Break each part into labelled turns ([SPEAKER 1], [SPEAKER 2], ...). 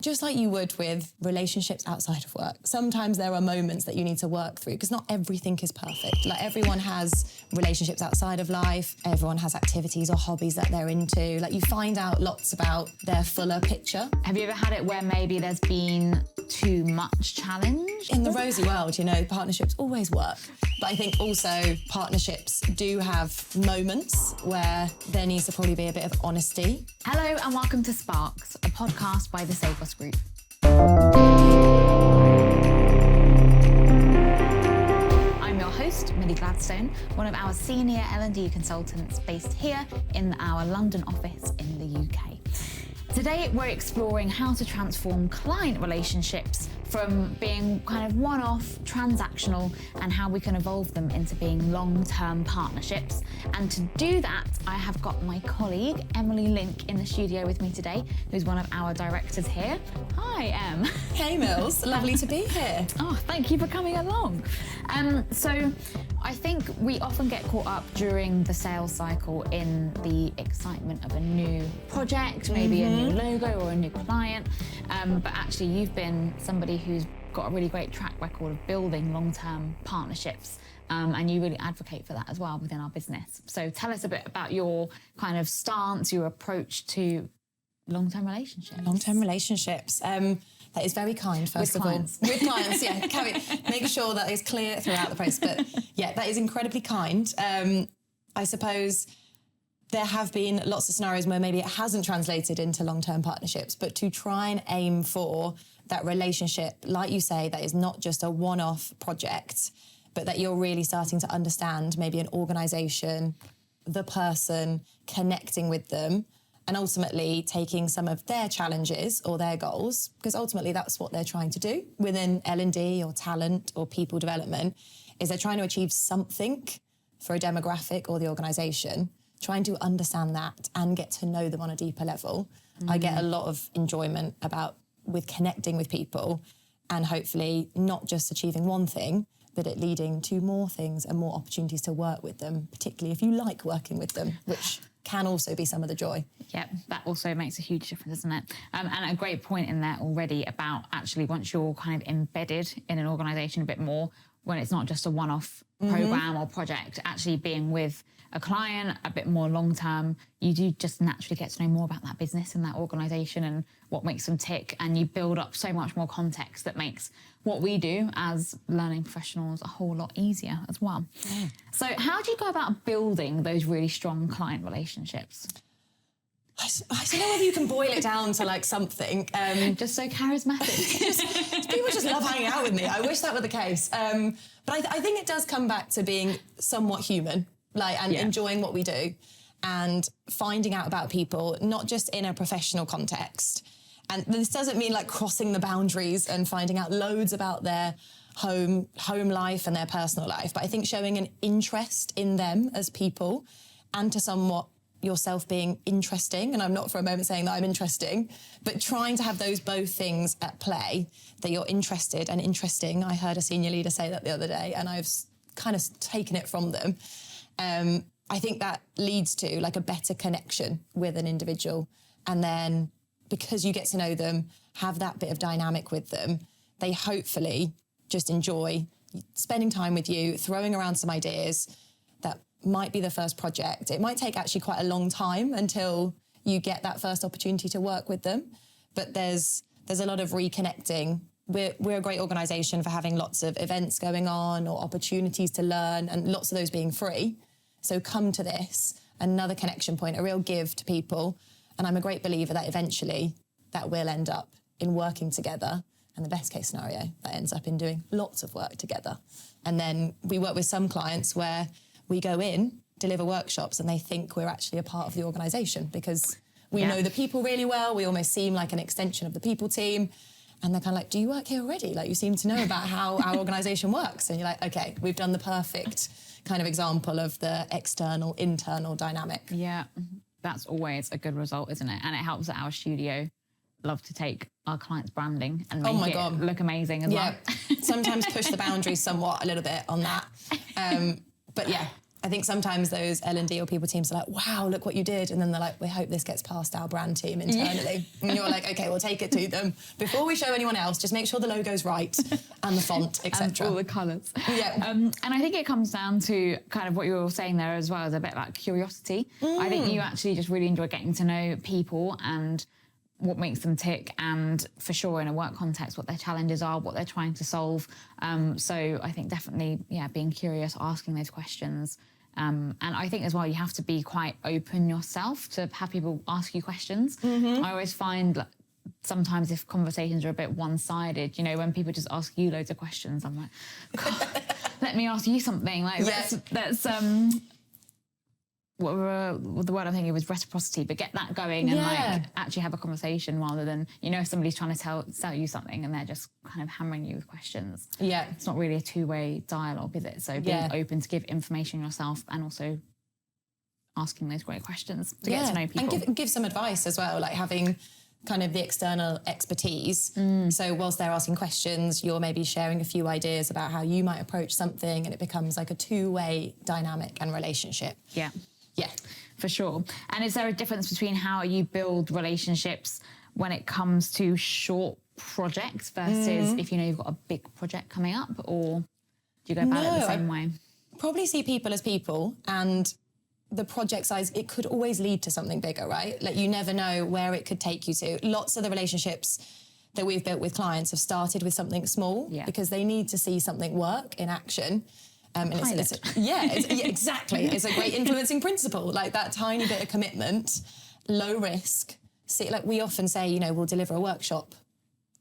[SPEAKER 1] just like you would with relationships outside of work, sometimes there are moments that you need to work through because not everything is perfect. Like everyone has relationships outside of life, everyone has activities or hobbies that they're into. Like you find out lots about their fuller picture.
[SPEAKER 2] Have you ever had it where maybe there's been too much challenge?
[SPEAKER 1] In the rosy world, you know, partnerships always work. But I think also partnerships do have moments where there needs to probably be a bit of honesty.
[SPEAKER 2] Hello and welcome to Sparks, a podcast by the Save Us Group. I'm your host, Millie Gladstone, one of our senior L&D consultants based here in our London office in the UK. Today, we're exploring how to transform client relationships from being kind of one-off, transactional, and how we can evolve them into being long-term partnerships. And to do that, I have got my colleague, Emily Link, in the studio with me today, who's one of our directors here. Hi, Em.
[SPEAKER 1] Hey, Mills. Lovely to be here.
[SPEAKER 2] Oh, thank you for coming along. So I think we often get caught up during the sales cycle in the excitement of a new project, maybe a new logo or a new client. But actually, you've been somebody who's got a really great track record of building long-term partnerships. And you really advocate for that as well within our business. So tell us a bit about your kind of stance, your approach to long-term relationships.
[SPEAKER 1] Long-term relationships. That is very kind, first of all. With clients, yeah. Make sure that is clear throughout the process. But yeah, that is incredibly kind. I suppose there have been lots of scenarios where maybe it hasn't translated into long-term partnerships, but to try and aim for that relationship, like you say, that is not just a one-off project, but that you're really starting to understand maybe an organisation, the person, connecting with them, and ultimately taking some of their challenges or their goals, because ultimately that's what they're trying to do within L&D or talent or people development, is they're trying to achieve something for a demographic or the organisation, trying to understand that and get to know them on a deeper level. I get a lot of enjoyment with connecting with people and hopefully not just achieving one thing, but it leading to more things and more opportunities to work with them, particularly if you like working with them, which can also be some of the joy.
[SPEAKER 2] Yep, that also makes a huge difference, doesn't it? And a great point in there already about actually once you're kind of embedded in an organisation a bit more, when it's not just a one-off programme or project, actually being with a client a bit more long-term, you do just naturally get to know more about that business and that organisation and what makes them tick, and you build up so much more context that makes what we do as learning professionals a whole lot easier as well. Yeah. So how do you go about building those really strong client relationships?
[SPEAKER 1] I don't know whether you can boil it down to like something.
[SPEAKER 2] Just so charismatic.
[SPEAKER 1] People just love hanging out with me. I wish that were the case. But I think it does come back to being somewhat human, and enjoying what we do and finding out about people, not just in a professional context. And this doesn't mean like crossing the boundaries and finding out loads about their home life and their personal life. But I think showing an interest in them as people and to somewhat yourself being interesting, and I'm not for a moment saying that I'm interesting, but trying to have those both things at play, that you're interested and interesting. I heard a senior leader say that the other day and I've kind of taken it from them. I think that leads to like a better connection with an individual. And then because you get to know them, have that bit of dynamic with them, they hopefully just enjoy spending time with you, throwing around some ideas. That might be the first project. It might take actually quite a long time until you get that first opportunity to work with them. But there's a lot of reconnecting. We're a great organisation for having lots of events going on or opportunities to learn, and lots of those being free. So come to this, another connection point, a real give to people. And I'm a great believer that eventually that will end up in working together. And the best case scenario, that ends up in doing lots of work together. And then we work with some clients where we go in, deliver workshops, and they think we're actually a part of the organisation because we know the people really well. We almost seem like an extension of the people team. And they're kind of like, do you work here already? Like, you seem to know about how our organisation works. And you're like, okay, we've done the perfect kind of example of the external, internal dynamic.
[SPEAKER 2] Yeah, that's always a good result, isn't it? And it helps that our studio love to take our clients' branding and make it look amazing as well.
[SPEAKER 1] Sometimes push the boundaries somewhat a little bit on that. But yeah, I think sometimes those L&D or people teams are like, wow, look what you did. And then they're like, we hope this gets past our brand team internally. And you're like, okay, we'll take it to them. Before we show anyone else, just make sure the logo's right and the font, etc.
[SPEAKER 2] And all the colours.
[SPEAKER 1] Yeah.
[SPEAKER 2] And I think it comes down to kind of what you were saying there as well, is a bit like curiosity. I think you actually just really enjoy getting to know people and what makes them tick, and for sure in a work context, what their challenges are, what they're trying to solve. So I think definitely, being curious, asking those questions. And I think as well, you have to be quite open yourself to have people ask you questions. I always find like, sometimes if conversations are a bit one-sided, when people just ask you loads of questions, I'm like, God, let me ask you something. Like let's what the word I'm thinking was reciprocity, but get that going and like actually have a conversation rather than, if somebody's trying to sell you something and they're just kind of hammering you with questions. Yeah. It's not really a two-way dialogue, is it? So being open to give information yourself and also asking those great questions to get to know people.
[SPEAKER 1] And give some advice as well, like having kind of the external expertise. So whilst they're asking questions, you're maybe sharing a few ideas about how you might approach something, and it becomes like a two-way dynamic and relationship.
[SPEAKER 2] Yeah.
[SPEAKER 1] Yeah,
[SPEAKER 2] for sure. And is there a difference between how you build relationships when it comes to short projects versus if you've got a big project coming up, or do you go about it the same way?
[SPEAKER 1] Probably see people as people, and the project size, it could always lead to something bigger, right? Like you never know where it could take you to. Lots of the relationships that we've built with clients have started with something small because they need to see something work in action. Exactly. It's a great influencing principle, like that tiny bit of commitment, low risk. See, like we often say, we'll deliver a workshop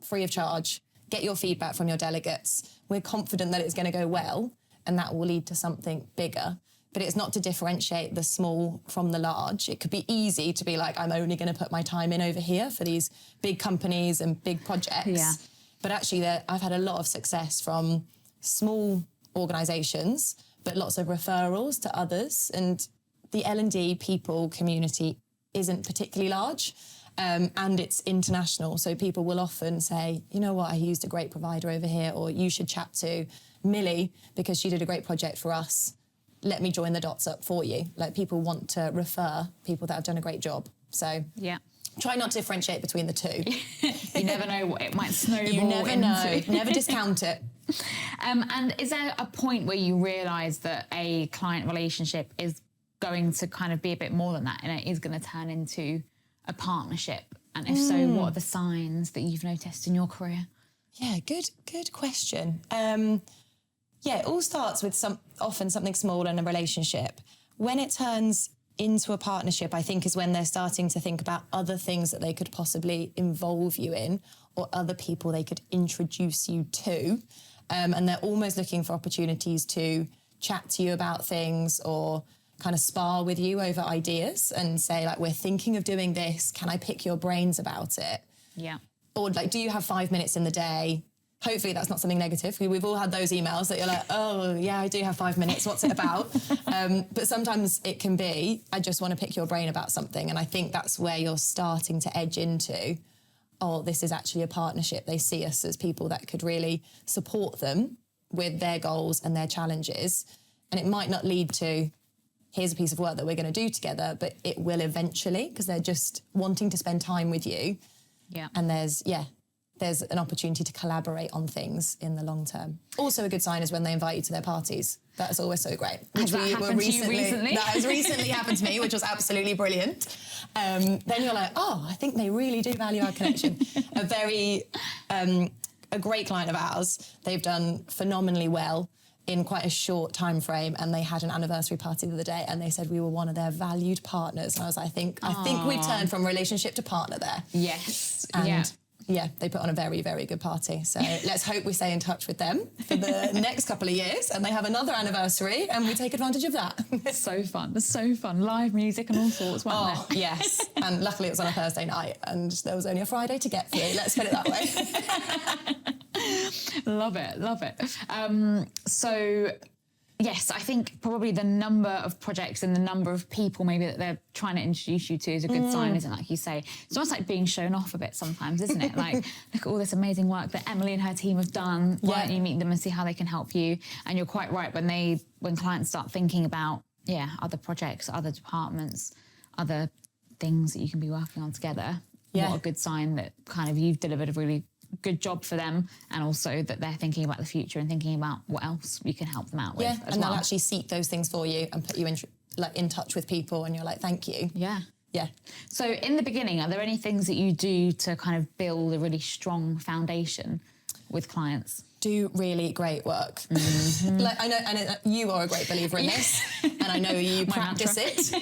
[SPEAKER 1] free of charge, get your feedback from your delegates. We're confident that it's going to go well and that will lead to something bigger. But it's not to differentiate the small from the large. It could be easy to be like, I'm only going to put my time in over here for these big companies and big projects. Yeah. But actually, I've had a lot of success from small organisations, but lots of referrals to others. And the L&D people community isn't particularly large, and it's international. So people will often say, you know what, I used a great provider over here, or you should chat to Millie because she did a great project for us. Let me join the dots up for you. Like people want to refer people that have done a great job. So try not to differentiate between the two.
[SPEAKER 2] You never know what it might snowball into.
[SPEAKER 1] You never know. Never discount it.
[SPEAKER 2] And is there a point where you realise that a client relationship is going to kind of be a bit more than that and it is going to turn into a partnership? And if so, what are the signs that you've noticed in your career?
[SPEAKER 1] Yeah, good question. It all starts with often something small in a relationship. When it turns into a partnership, I think is when they're starting to think about other things that they could possibly involve you in or other people they could introduce you to. And they're almost looking for opportunities to chat to you about things or kind of spar with you over ideas and say, like, we're thinking of doing this. Can I pick your brains about it? Yeah. Or like, do you have 5 minutes in the day? Hopefully that's not something negative. We've all had those emails that you're like, oh, yeah, I do have 5 minutes. What's it about? But sometimes it can be, I just want to pick your brain about something. And I think that's where you're starting to edge into, oh, this is actually a partnership. They see us as people that could really support them with their goals and their challenges. And it might not lead to, here's a piece of work that we're going to do together, but it will eventually, because they're just wanting to spend time with you. Yeah. And there's an opportunity to collaborate on things in the long term. Also a good sign is when they invite you to their parties. That's always so great.
[SPEAKER 2] Has that happened to you recently?
[SPEAKER 1] That has recently happened to me, which was absolutely brilliant. Then you're like, oh, I think they really do value our connection. A great client of ours, they've done phenomenally well in quite a short time frame, and they had an anniversary party the other day and they said we were one of their valued partners. And I was like, I think we've turned from relationship to partner there.
[SPEAKER 2] Yes.
[SPEAKER 1] And yeah, they put on a very, very good party. So let's hope we stay in touch with them for the next couple of years and they have another anniversary and we take advantage of that.
[SPEAKER 2] So fun. So fun. Live music and all sorts, wasn't there?
[SPEAKER 1] Yes. And luckily it was on a Thursday night and there was only a Friday to get through. Let's put it that way.
[SPEAKER 2] Love it. So yes, I think probably the number of projects and the number of people maybe that they're trying to introduce you to is a good sign, isn't it? Like you say, it's almost like being shown off a bit sometimes, isn't it? Like, look at all this amazing work that Emily and her team have done. Why don't you meet them and see how they can help you? And you're quite right, when clients start thinking about other projects, other departments, other things that you can be working on together.
[SPEAKER 1] Yeah.
[SPEAKER 2] What a good sign that kind of you've delivered a really good job for them, and also that they're thinking about the future and thinking about what else you can help them out with.
[SPEAKER 1] Yeah, and they'll actually seek those things for you and put you in touch with people, and you're like, thank you.
[SPEAKER 2] Yeah.
[SPEAKER 1] Yeah.
[SPEAKER 2] So in the beginning, are there any things that you do to kind of build a really strong foundation with clients?
[SPEAKER 1] Do really great work. Like I know you are a great believer in this, and I know you practice it.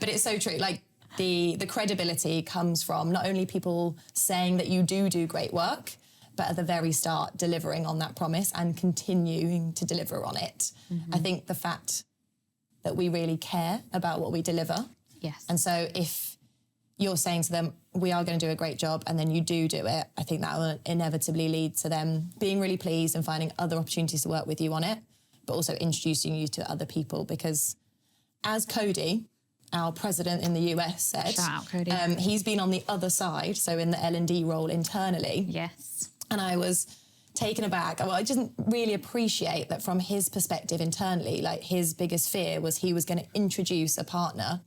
[SPEAKER 1] But it's so true. Like the credibility comes from not only people saying that you do great work, but at the very start delivering on that promise and continuing to deliver on it. I think the fact that we really care about what we deliver.
[SPEAKER 2] Yes.
[SPEAKER 1] And so if you're saying to them, we are going to do a great job, and then you do it, I think that will inevitably lead to them being really pleased and finding other opportunities to work with you on it, but also introducing you to other people. Because as Cody, our president in the US, said,
[SPEAKER 2] shout out, Cody.
[SPEAKER 1] He's been on the other side, so in the L&D role internally.
[SPEAKER 2] Yes.
[SPEAKER 1] And I was taken aback. Well, I didn't really appreciate that from his perspective internally. Like his biggest fear was he was going to introduce a partner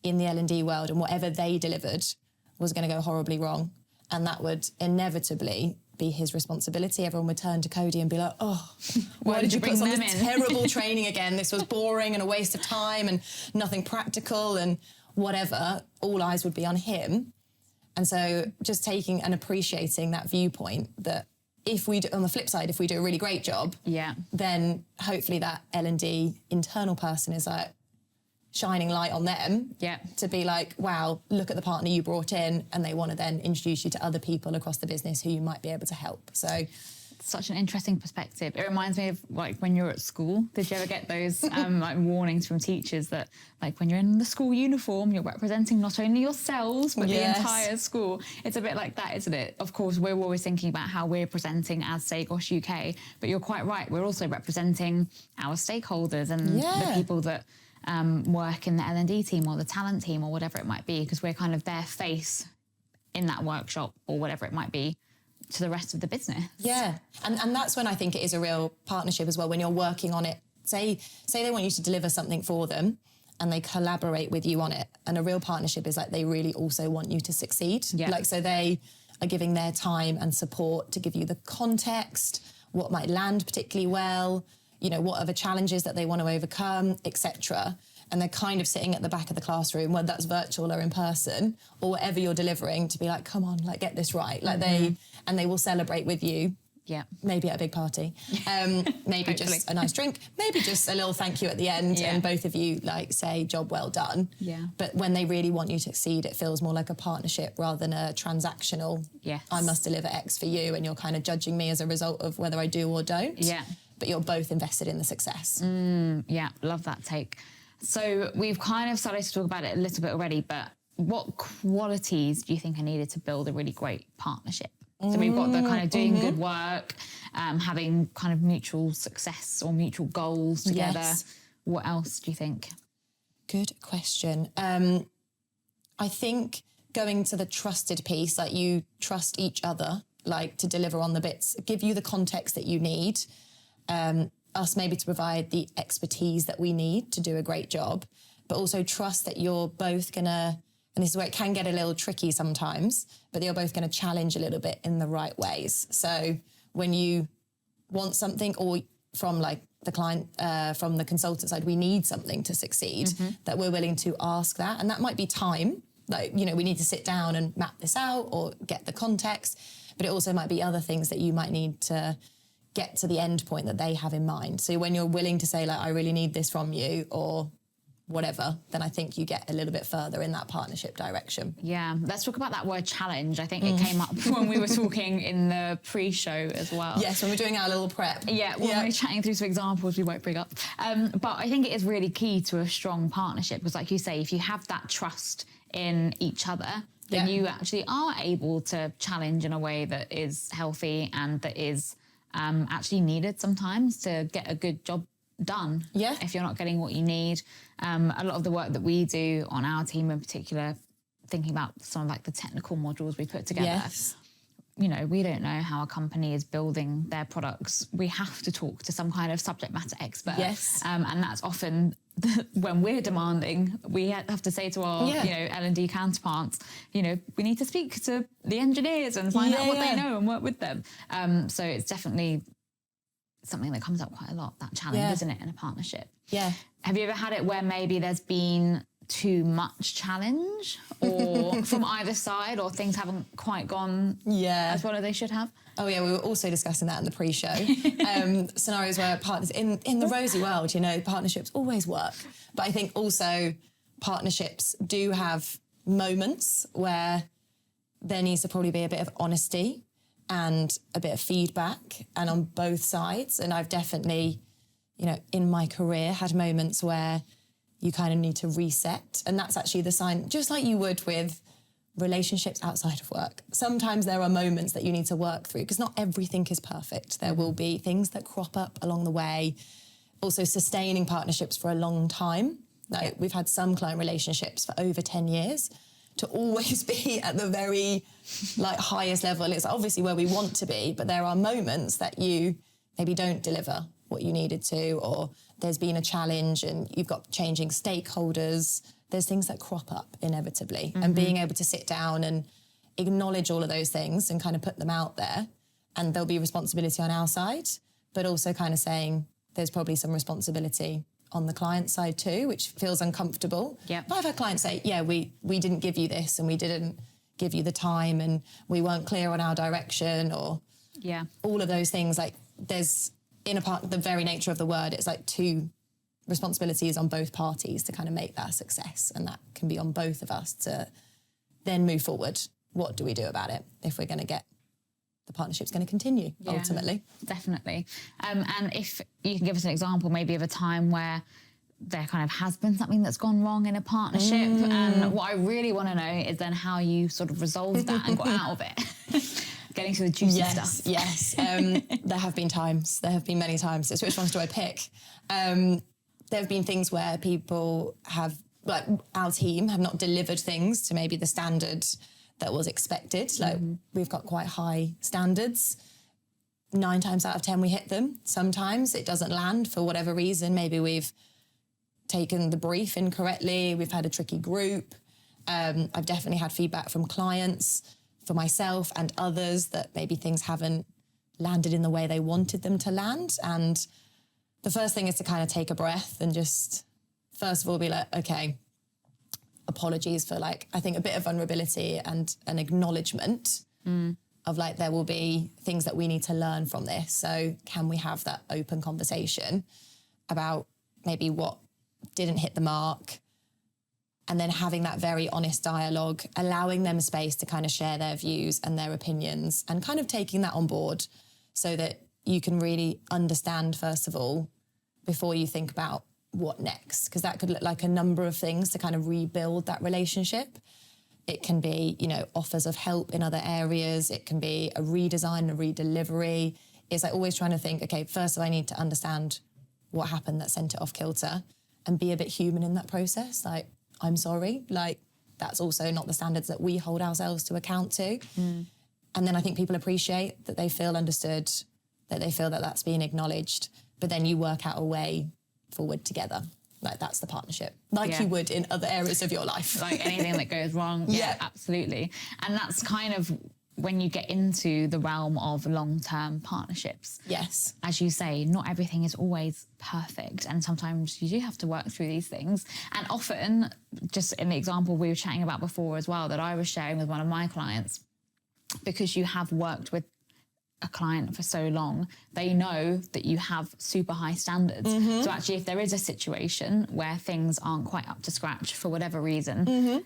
[SPEAKER 1] in the L&D world, and whatever they delivered was going to go horribly wrong. And that would inevitably be his responsibility. Everyone would turn to Cody and be like, oh, why did you put us on this terrible training again? This was boring and a waste of time and nothing practical and whatever. All eyes would be on him. And so just taking and appreciating that viewpoint that if we do, on the flip side, if we do a really great job, then hopefully that L&D internal person is like, shining light on them to be like, wow, look at the partner you brought in, and they want to then introduce you to other people across the business who you might be able to help. So
[SPEAKER 2] such an interesting perspective. It reminds me of like when you're at school. Did you ever get those like warnings from teachers that like when you're in the school uniform, you're representing not only yourselves but the entire school? It's a bit like that, isn't it? Of course, we're always thinking about how we're presenting as Say Gosh UK, but you're quite right. We're also representing our stakeholders and the people that work in the L&D team or the talent team or whatever it might be, because we're kind of their face in that workshop or whatever it might be to the rest of the business. Yeah,
[SPEAKER 1] and that's when I think it is a real partnership as well, when you're working on it. Say they want you to deliver something for them and they collaborate with you on it, and a real partnership is like they really also want you to succeed. Like, so they are giving their time and support to give you the context, what might land particularly well, you know, what are the challenges that they want to overcome, etc. And they're kind of sitting at the back of the classroom, whether that's virtual or in person, or whatever you're delivering, to be like, come on, like, get this right. Like they will celebrate with you.
[SPEAKER 2] Yeah.
[SPEAKER 1] Maybe at a big party. Maybe just a nice drink. Maybe just a little thank you at the end, and both of you like say, job well done.
[SPEAKER 2] Yeah.
[SPEAKER 1] But when they really want you to succeed, it feels more like a partnership rather than a transactional, I must deliver X for you, and you're kind of judging me as a result of whether I do or don't.
[SPEAKER 2] Yeah.
[SPEAKER 1] But you're both invested in the success.
[SPEAKER 2] Yeah, love that take. So we've kind of started to talk about it a little bit already, but what qualities do you think are needed to build a really great partnership? So we've got the kind of doing good work, having kind of mutual success or mutual goals together. What else do you think?
[SPEAKER 1] Good question. I think going to the trusted piece, like you trust each other, like to deliver on the bits, give you the context that you need, us maybe to provide the expertise that we need to do a great job, but also trust that you're both gonna, and this is where it can get a little tricky sometimes, but you're both gonna challenge a little bit in the right ways. So when you want something, or from like the client, from the consultant side, we need something to succeed, that we're willing to ask that. And that might be time, like, you know, we need to sit down and map this out or get the context, but it also might be other things that you might need to get to the end point that they have in mind. So when you're willing to say like, I really need this from you or whatever, then I think you get a little bit further in that partnership direction.
[SPEAKER 2] Yeah, let's talk about that word challenge. I think it came up when we were talking in the pre-show as well.
[SPEAKER 1] Yes, when we're doing our little prep.
[SPEAKER 2] Yeah, when we're chatting through some examples we won't bring up. But I think it is really key to a strong partnership, because like you say, if you have that trust in each other, then you actually are able to challenge in a way that is healthy and that is actually needed sometimes to get a good job done.
[SPEAKER 1] Yeah.
[SPEAKER 2] If you're not getting what you need. A lot of the work that we do on our team in particular, thinking about some of like the technical modules we put together, we don't know how a company is building their products. We have to talk to some kind of subject matter expert.
[SPEAKER 1] Yes.
[SPEAKER 2] And that's often when we're demanding, we have to say to our, L&D counterparts, we need to speak to the engineers and find out what they know and work with them. So it's definitely something that comes up quite a lot, that challenge, isn't it, in a partnership?
[SPEAKER 1] Yeah.
[SPEAKER 2] Have you ever had it where maybe there's been too much challenge or from either side, or things haven't quite gone as well as they should have?
[SPEAKER 1] Oh yeah, we were also discussing that in the pre-show. Scenarios where partners, in the rosy world, partnerships always work. But I think also partnerships do have moments where there needs to probably be a bit of honesty and a bit of feedback, and on both sides. And I've definitely, in my career had moments where you kind of need to reset. And that's actually the sign, just like you would with relationships outside of work. Sometimes there are moments that you need to work through because not everything is perfect. There will be things that crop up along the way. Also sustaining partnerships for a long time. Like we've had some client relationships for over 10 years. To always be at the very highest level is obviously where we want to be, but there are moments that you maybe don't deliver what you needed to, or there's been a challenge and you've got changing stakeholders. There's things that crop up inevitably, and being able to sit down and acknowledge all of those things and kind of put them out there, and there'll be responsibility on our side, but also kind of saying there's probably some responsibility on the client side too, which feels uncomfortable.
[SPEAKER 2] Yep.
[SPEAKER 1] But I've had clients say, we didn't give you this and we didn't give you the time and we weren't clear on our direction, or all of those things. Like there's, in the very nature of the word, it's like two responsibilities on both parties to kind of make that a success, and that can be on both of us to then move forward. What do we do about it if we're going to get the partnership's going to continue ultimately?
[SPEAKER 2] Definitely. And if you can give us an example maybe of a time where there kind of has been something that's gone wrong in a partnership, and what I really want to know is then how you sort of resolved that and got out of it. Getting to the juicy stuff.
[SPEAKER 1] Yes, there have been times. There have been many times. It's which ones do I pick? There have been things where people have, like our team, have not delivered things to maybe the standard that was expected. Like we've got quite high standards. 9 times out of 10 we hit them. Sometimes it doesn't land for whatever reason. Maybe we've taken the brief incorrectly. We've had a tricky group. I've definitely had feedback from clients, for myself and others, that maybe things haven't landed in the way they wanted them to land. And the first thing is to kind of take a breath and just, first of all, be like, okay, apologies for I think a bit of vulnerability and an acknowledgement of there will be things that we need to learn from this. So can we have that open conversation about maybe what didn't hit the mark, and then having that very honest dialogue, allowing them space to kind of share their views and their opinions, and kind of taking that on board so that you can really understand, first of all, before you think about what next, because that could look like a number of things to kind of rebuild that relationship. It can be, offers of help in other areas. It can be a redesign, a redelivery. It's always trying to think, okay, first of all, I need to understand what happened that sent it off kilter, and be a bit human in that process. I'm sorry, that's also not the standards that we hold ourselves to account to. And then I think people appreciate that they feel understood, that they feel that that's being acknowledged, but then you work out a way forward together. That's the partnership, you would in other areas of your life.
[SPEAKER 2] Like anything that goes wrong. Yeah, absolutely. And that's kind of when you get into the realm of long-term partnerships.
[SPEAKER 1] Yes.
[SPEAKER 2] As you say, not everything is always perfect, and sometimes you do have to work through these things. And often, just in the example we were chatting about before as well, that I was sharing with one of my clients, because you have worked with a client for so long, they know that you have super high standards. So actually, if there is a situation where things aren't quite up to scratch for whatever reason,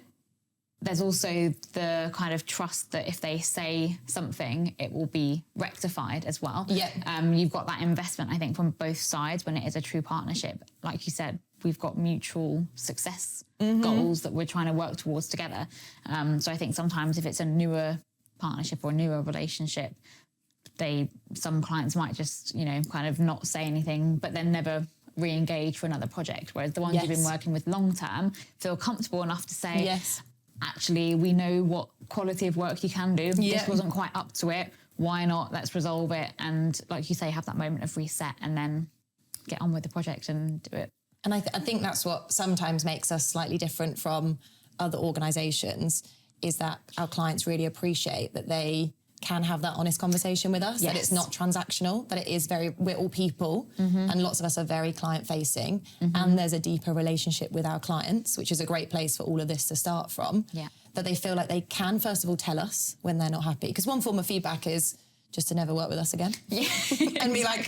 [SPEAKER 2] there's also the kind of trust that if they say something, it will be rectified as well.
[SPEAKER 1] Yeah.
[SPEAKER 2] You've got that investment, I think, from both sides when it is a true partnership. Like you said, we've got mutual success goals that we're trying to work towards together. So I think sometimes if it's a newer partnership or a newer relationship, some clients might just, kind of not say anything, but then never re-engage for another project. Whereas the ones you've been working with long term feel comfortable enough to say, actually, we know what quality of work you can do. This wasn't quite up to it. Why not? Let's resolve it. And like you say, have that moment of reset and then get on with the project and do it.
[SPEAKER 1] And I think that's what sometimes makes us slightly different from other organisations, is that our clients really appreciate that they can have that honest conversation with us, that it's not transactional, that it is we're all people, and lots of us are very client facing, and there's a deeper relationship with our clients, which is a great place for all of this to start from. That they feel like they can, first of all, tell us when they're not happy. Because one form of feedback is just to never work with us again. And be like,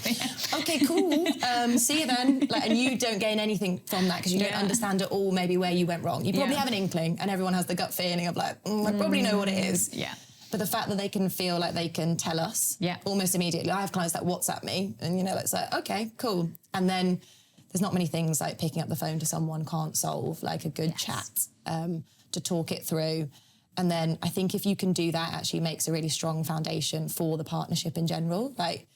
[SPEAKER 1] okay, cool, see you then. Like, and you don't gain anything from that because you don't understand at all maybe where you went wrong. You probably have an inkling, and everyone has the gut feeling of like, I probably know what it is. But the fact that they can feel like they can tell us almost immediately. I have clients that WhatsApp me and, it's like, okay, cool. And then there's not many things like picking up the phone to someone can't solve, like a good chat to talk it through. And then I think if you can do that, actually makes a really strong foundation for the partnership in general. Like,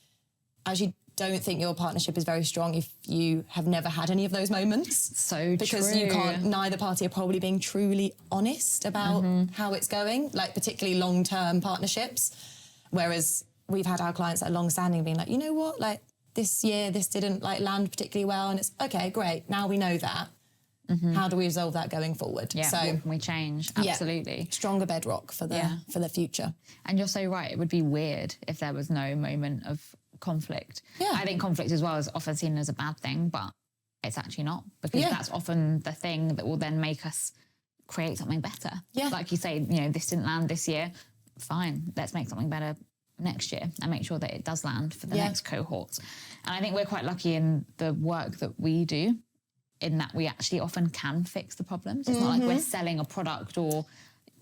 [SPEAKER 1] I actually don't think your partnership is very strong if you have never had any of those moments.
[SPEAKER 2] So
[SPEAKER 1] because
[SPEAKER 2] true.
[SPEAKER 1] you can't, neither party are probably being truly honest about how it's going, like particularly long-term partnerships. Whereas we've had our clients that are long-standing being like, you know what, like this year, this didn't like land particularly well. And it's, okay, great, now we know that. How do we resolve that going forward?
[SPEAKER 2] So what can we change? Absolutely.
[SPEAKER 1] Stronger bedrock for the future.
[SPEAKER 2] And you're so right. It would be weird if there was no moment of conflict. I think conflict as well is often seen as a bad thing, but it's actually not, because that's often the thing that will then make us create something better. Like you say, this didn't land this year. Fine, let's make something better next year and make sure that it does land for the next cohort. And I think we're quite lucky in the work that we do, in that we actually often can fix the problems. It's not like we're selling a product or,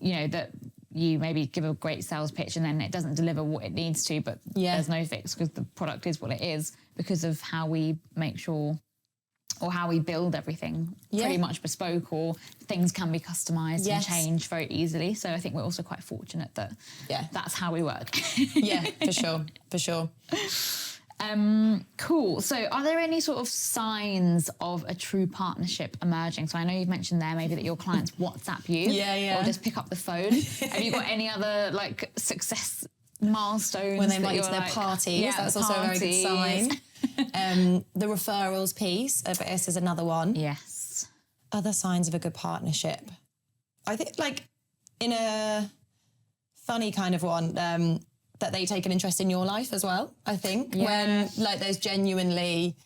[SPEAKER 2] that you maybe give a great sales pitch and then it doesn't deliver what it needs to, but there's no fix because the product is what it is, because of how we make sure, or how we build everything pretty much bespoke, or things can be customised and changed very easily. So I think we're also quite fortunate that that's how we work.
[SPEAKER 1] For sure.
[SPEAKER 2] Cool. So are there any sort of signs of a true partnership emerging? So I know you've mentioned there maybe that your clients WhatsApp you or just pick up the phone. Have you got any other like success milestones?
[SPEAKER 1] When they invite you to their parties, that's also a very good sign. The referrals piece of this is another one.
[SPEAKER 2] Yes.
[SPEAKER 1] Other signs of a good partnership. I think like in a funny kind of one, that they take an interest in your life as well, I think. When like there's genuinely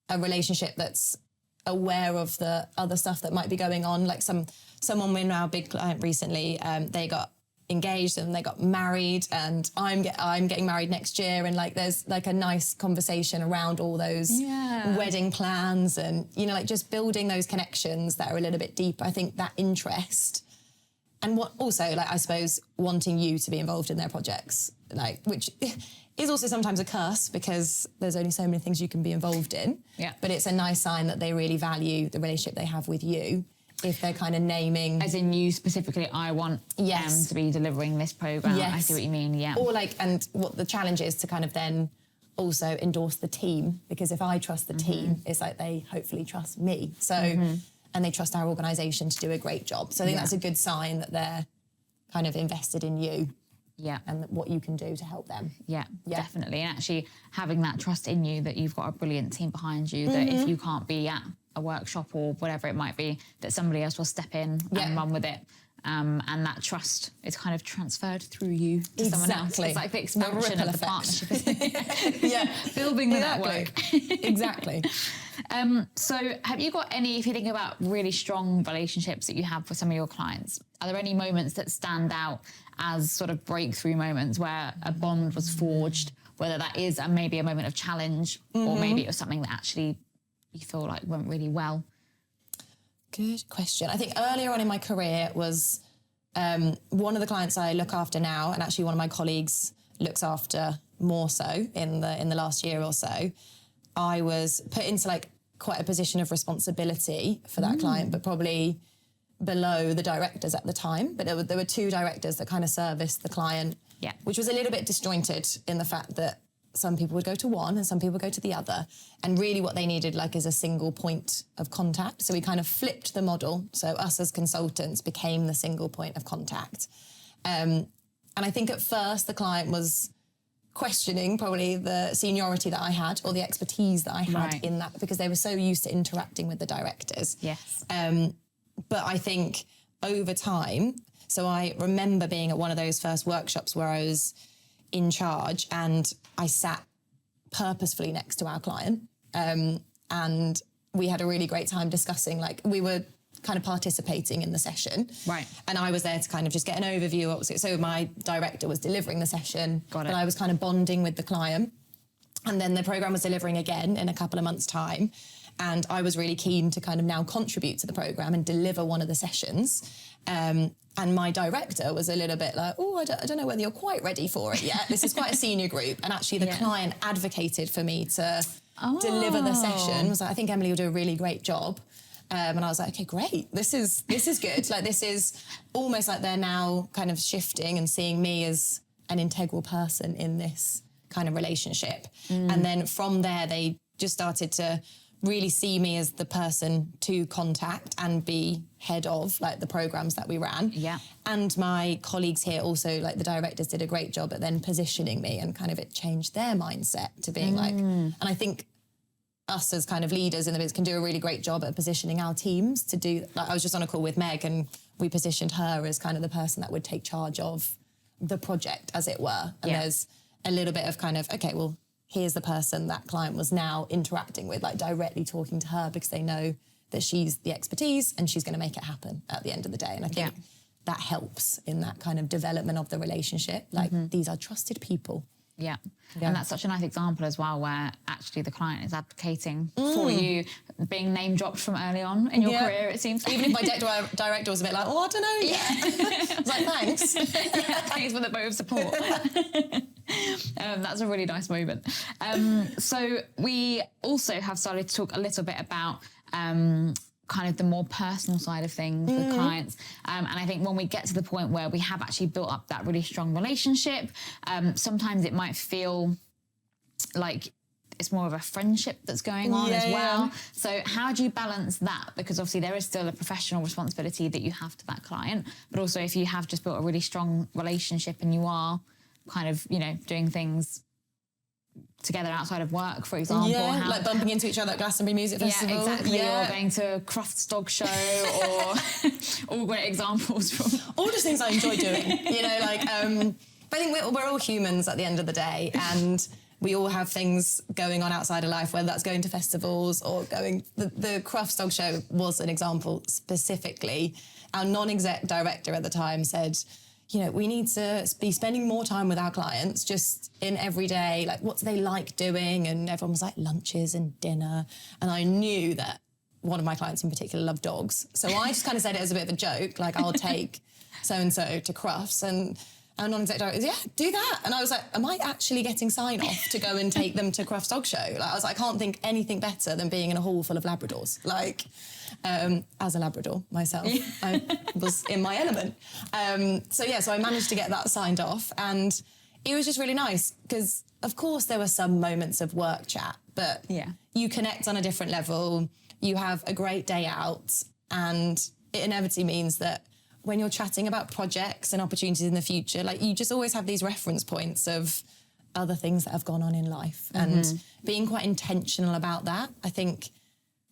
[SPEAKER 1] a relationship that's aware of the other stuff that might be going on. Like someone in our big client recently, they got engaged and they got married, and I'm getting married next year, and like there's like a nice conversation around all those wedding plans, and like just building those connections that are a little bit deeper. I think that interest. And what also, like, I suppose, wanting you to be involved in their projects, like, which is also sometimes a curse because there's only so many things you can be involved in. But it's a nice sign that they really value the relationship they have with you if they're kind of naming...
[SPEAKER 2] As in you specifically, I want them to be delivering this programme. I see what you mean,
[SPEAKER 1] Or like, and what the challenge is to kind of then also endorse the team, because if I trust the team, it's like they hopefully trust me. So... And they trust our organisation to do a great job. So I think that's a good sign that they're kind of invested in you and what you can do to help them.
[SPEAKER 2] Yeah, definitely. And actually having that trust in you, that you've got a brilliant team behind you, that if you can't be at a workshop or whatever it might be, that somebody else will step in and run with it. And that trust is kind of transferred through you to someone else. It's like the expansion of the partnership. Building the network.
[SPEAKER 1] Exactly.
[SPEAKER 2] So have you got any, if you think about really strong relationships that you have with some of your clients, are there any moments that stand out as sort of breakthrough moments where a bond was forged, whether that is maybe a moment of challenge or maybe it was something that actually you feel like went really well?
[SPEAKER 1] Good question. I think earlier on in my career was one of the clients I look after now, and actually one of my colleagues looks after more so in the last year or so. I was put into like quite a position of responsibility for that client, but probably below the directors at the time. But there were two directors that kind of serviced the client, which was a little bit disjointed in the fact that some people would go to one and some people would go to the other. And really what they needed like is a single point of contact. So we kind of flipped the model. So us as consultants became the single point of contact. And I think at first the client was questioning probably the seniority that I had or the expertise that I had in that, because they were so used to interacting with the directors.
[SPEAKER 2] Yes.
[SPEAKER 1] But I think over time, so I remember being at one of those first workshops where I was in charge and I sat purposefully next to our client. And we had a really great time discussing, like we were kind of participating in the session.
[SPEAKER 2] Right.
[SPEAKER 1] And I was there to kind of just get an overview of it. So my director was delivering the session.
[SPEAKER 2] Got it.
[SPEAKER 1] But I was kind of bonding with the client. And then the program was delivering again in a couple of months' time. And I was really keen to kind of now contribute to the program and deliver one of the sessions. And my director was a little bit like, oh, I don't know whether you're quite ready for it yet. This is quite a senior group. And actually the client advocated for me to deliver the session. Was like, I think Emily will do a really great job. And I was like, okay, great. This is good. Like, this is almost like they're now kind of shifting and seeing me as an integral person in this kind of relationship. And then from there, they just started to really see me as the person to contact and be head of like the programs that we ran.
[SPEAKER 2] Yeah.
[SPEAKER 1] And my colleagues here also, like the directors did a great job at then positioning me, and kind of it changed their mindset to being like, and I think us as kind of leaders in the business can do a really great job at positioning our teams to do, like I was just on a call with Meg and we positioned her as kind of the person that would take charge of the project, as it were. And there's a little bit of kind of, okay, well, here's the person that client was now interacting with, like directly talking to her, because they know that she's the expertise and she's going to make it happen at the end of the day. And I think that helps in that kind of development of the relationship. Like these are trusted people.
[SPEAKER 2] Yeah. And that's such a nice example as well, where actually the client is advocating for you, being name dropped from early on in your career, it seems.
[SPEAKER 1] Even if my director was a bit like, oh, I don't know yet. I was like, thanks.
[SPEAKER 2] Thanks for the vote of support. That's a really nice moment. So we also have started to talk a little bit about kind of the more personal side of things with clients. And I think when we get to the point where we have actually built up that really strong relationship, sometimes it might feel like it's more of a friendship that's going on as well. So how do you balance that? Because obviously there is still a professional responsibility that you have to that client, but also if you have just built a really strong relationship and you are kind of, you know, doing things together outside of work, for example.
[SPEAKER 1] Yeah, like bumping into each other at Glastonbury Music Festival.
[SPEAKER 2] Yeah, exactly. Or going to Crufts Dog Show, or all great examples from...
[SPEAKER 1] all just things I enjoy doing, you know, like, I think we're all humans at the end of the day, and we all have things going on outside of life, whether that's going to festivals or going... The Crufts Dog Show was an example specifically. Our non-exec director at the time said, you know, we need to be spending more time with our clients just in every day, like what do they like doing? And everyone was like lunches and dinner. And I knew that one of my clients in particular loved dogs. So I just kind of said it as a bit of a joke, like I'll take so-and-so to Crufts, and our non-exec director was, yeah, do that. And I was like, am I actually getting sign-off to go and take them to Crufts Dog Show? Like, I was like, I can't think anything better than being in a hall full of Labradors. Like, as a Labrador myself, I was in my element. So I managed to get that signed off, and it was just really nice because, of course, there were some moments of work chat, but you connect on a different level, you have a great day out, and it inevitably means that when you're chatting about projects and opportunities in the future, like you just always have these reference points of other things that have gone on in life, and being quite intentional about that. I think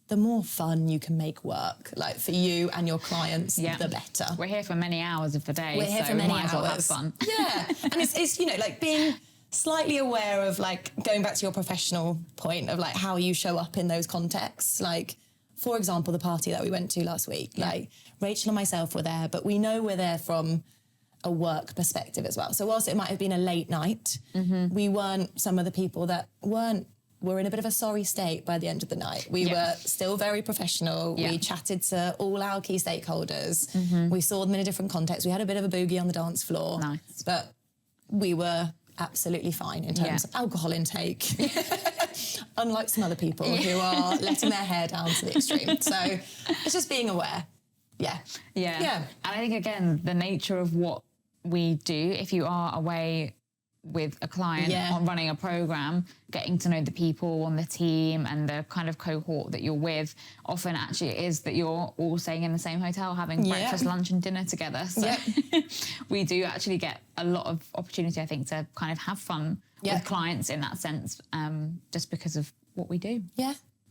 [SPEAKER 1] the more fun you can make work, like for you and your clients, the better.
[SPEAKER 2] We're here for many hours of the day,
[SPEAKER 1] we're here
[SPEAKER 2] so
[SPEAKER 1] for many
[SPEAKER 2] might
[SPEAKER 1] hours.
[SPEAKER 2] as well have fun.
[SPEAKER 1] Yeah, and it's, you know, like being slightly aware of, like, going back to your professional point of like how you show up in those contexts. Like, for example, the party that we went to last week, like Rachel and myself were there, but we know we're there from a work perspective as well. So whilst it might have been a late night, we weren't some of the people that were in a bit of a sorry state by the end of the night. We were still very professional. We chatted to all our key stakeholders. We saw them in a different context. We had a bit of a boogie on the dance floor.
[SPEAKER 2] Nice.
[SPEAKER 1] But we were absolutely fine in terms of alcohol intake. Unlike some other people who are letting their hair down to the extreme. So it's just being aware. Yeah.
[SPEAKER 2] And I think, again, the nature of what we do, if you are away with a client on running a program, getting to know the people on the team and the kind of cohort that you're with, often actually it is that you're all staying in the same hotel, having breakfast, lunch and dinner together. So we do actually get a lot of opportunity, I think, to kind of have fun with clients in that sense, just because of what we do.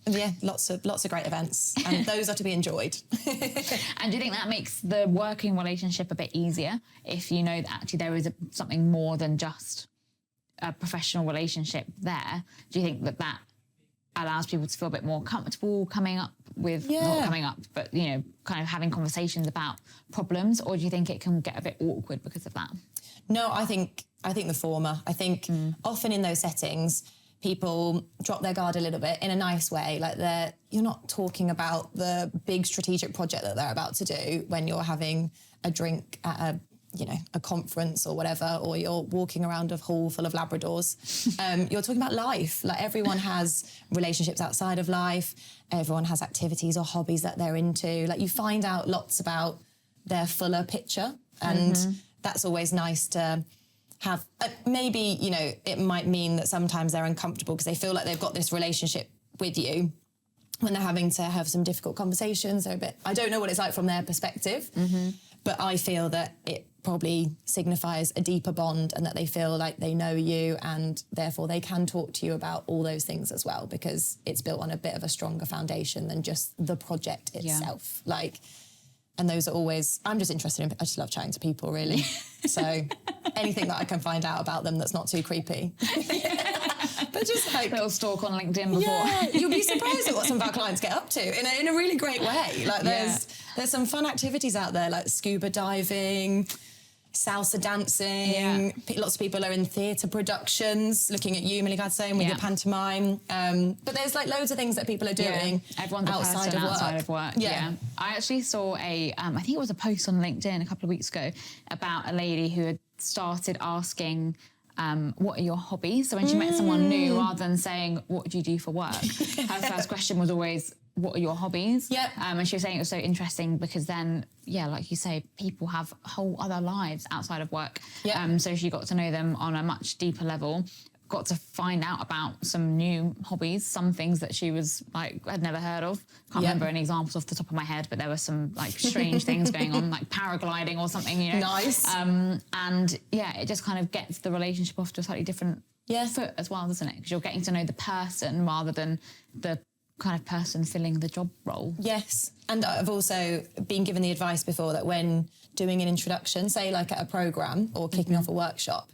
[SPEAKER 1] Yeah, lots of great events, and those are to be enjoyed.
[SPEAKER 2] And do you think that makes the working relationship a bit easier if you know that actually there is something more than just a professional relationship there? Do you think that allows people to feel a bit more comfortable coming up with, not coming up, but, you know, kind of having conversations about problems, or do you think it can get a bit awkward because of that?
[SPEAKER 1] No, I think the former. I think often in those settings, people drop their guard a little bit in a nice way. Like you're not talking about the big strategic project that they're about to do when you're having a drink at a conference or whatever, or you're walking around a hall full of Labradors. You're talking about life. Like everyone has relationships outside of life. Everyone has activities or hobbies that they're into. Like you find out lots about their fuller picture, and that's always nice to have. Maybe, you know, it might mean that sometimes they're uncomfortable because they feel like they've got this relationship with you when they're having to have some difficult conversations. They're a bit, I don't know what it's like from their perspective, but I feel that it probably signifies a deeper bond and that they feel like they know you, and therefore they can talk to you about all those things as well, because it's built on a bit of a stronger foundation than just the project itself. And those are always, I just love chatting to people, really. So anything that I can find out about them that's not too creepy. But just like...
[SPEAKER 2] little stalk on LinkedIn before.
[SPEAKER 1] Yeah, you'll be surprised at what some of our clients get up to in a really great way. Like there's some fun activities out there, like scuba diving, salsa dancing. Lots of people are in theatre productions, looking at you, Millie Gadson, with your pantomime. But there's like loads of things that people are doing
[SPEAKER 2] everyone's outside of work. I actually saw I think it was a post on LinkedIn a couple of weeks ago about a lady who had started asking, what are your hobbies? So when she met someone new, rather than saying, what do you do for work? Her first question was always, what are your hobbies? And she was saying it was so interesting because then, like you say, people have whole other lives outside of work. So she got to know them on a much deeper level, got to find out about some new hobbies, some things that she was like, had never heard of. Can't remember any examples off the top of my head, but there were some like strange things going on, like paragliding or something, you know.
[SPEAKER 1] Nice.
[SPEAKER 2] And it just kind of gets the relationship off to a slightly different foot as well, doesn't it? Because you're getting to know the person rather than the kind of person filling the job role.
[SPEAKER 1] Yes. And I've also been given the advice before that when doing an introduction, say like at a programme or kicking off a workshop,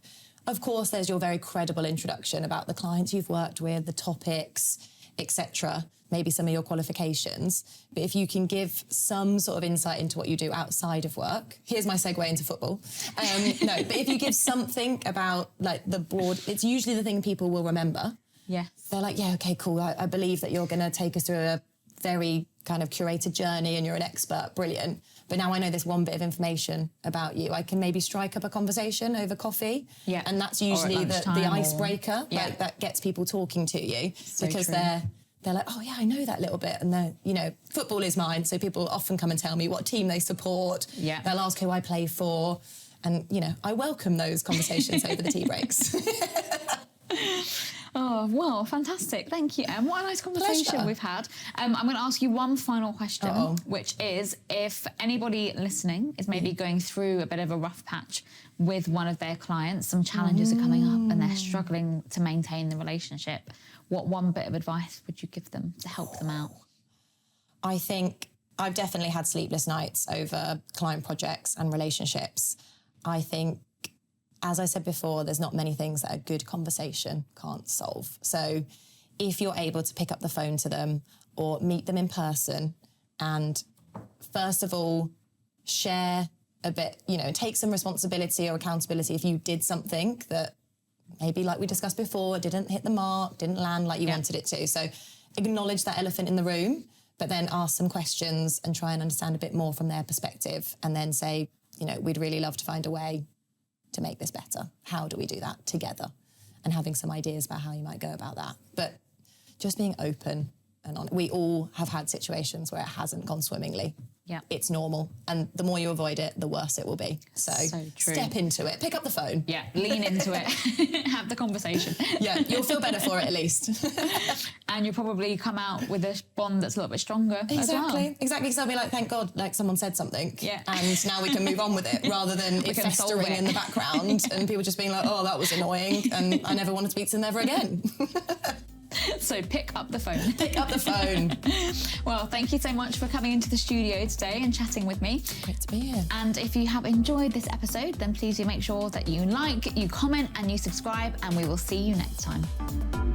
[SPEAKER 1] of course there's your very credible introduction about the clients you've worked with, the topics, etc., maybe some of your qualifications. But if you can give some sort of insight into what you do outside of work, here's my segue into football. But if you give something about like the broad, it's usually the thing people will remember.
[SPEAKER 2] Yeah.
[SPEAKER 1] They're like, okay, cool. I believe that you're going to take us through a very kind of curated journey and you're an expert. Brilliant. But now I know this one bit of information about you. I can maybe strike up a conversation over coffee. And that's usually the icebreaker that gets people talking to you, because they're like, oh yeah, I know that little bit. And they're, you know, football is mine. So people often come and tell me what team they support. They'll ask who I play for. And, you know, I welcome those conversations over the tea breaks.
[SPEAKER 2] Oh, well, fantastic. Thank you, Em. What a nice conversation we've had. I'm going to ask you one final question, which is if anybody listening is maybe going through a bit of a rough patch with one of their clients, some challenges are coming up and they're struggling to maintain the relationship, what one bit of advice would you give them to help them out?
[SPEAKER 1] I think I've definitely had sleepless nights over client projects and relationships. I think, as I said before, there's not many things that a good conversation can't solve. So if you're able to pick up the phone to them or meet them in person and first of all, share a bit, you know, take some responsibility or accountability if you did something that maybe, like we discussed before, didn't hit the mark, didn't land like you wanted it to. So acknowledge that elephant in the room, but then ask some questions and try and understand a bit more from their perspective, and then say, you know, we'd really love to find a way to make this better. How do we do that together? And having some ideas about how you might go about that. But just being open and honest. We all have had situations where it hasn't gone swimmingly.
[SPEAKER 2] Yeah.
[SPEAKER 1] it's normal. And the more you avoid it, the worse it will be. So
[SPEAKER 2] true.
[SPEAKER 1] step into it, pick up the phone.
[SPEAKER 2] Yeah, lean into it, have the conversation.
[SPEAKER 1] Yeah, you'll feel better for it at least.
[SPEAKER 2] And you'll probably come out with a bond that's a little bit stronger as well.
[SPEAKER 1] Exactly. So I'll be like, thank God, like someone said something.
[SPEAKER 2] Yeah.
[SPEAKER 1] And now we can move on with it rather than it festering in the background and people just being like, oh, that was annoying and I never want to speak to them ever again.
[SPEAKER 2] So pick up the phone.
[SPEAKER 1] Pick up the phone.
[SPEAKER 2] Well, thank you so much for coming into the studio today and chatting with me.
[SPEAKER 1] Great to be here.
[SPEAKER 2] And if you have enjoyed this episode, then please do make sure that you like, you comment and you subscribe, and we will see you next time.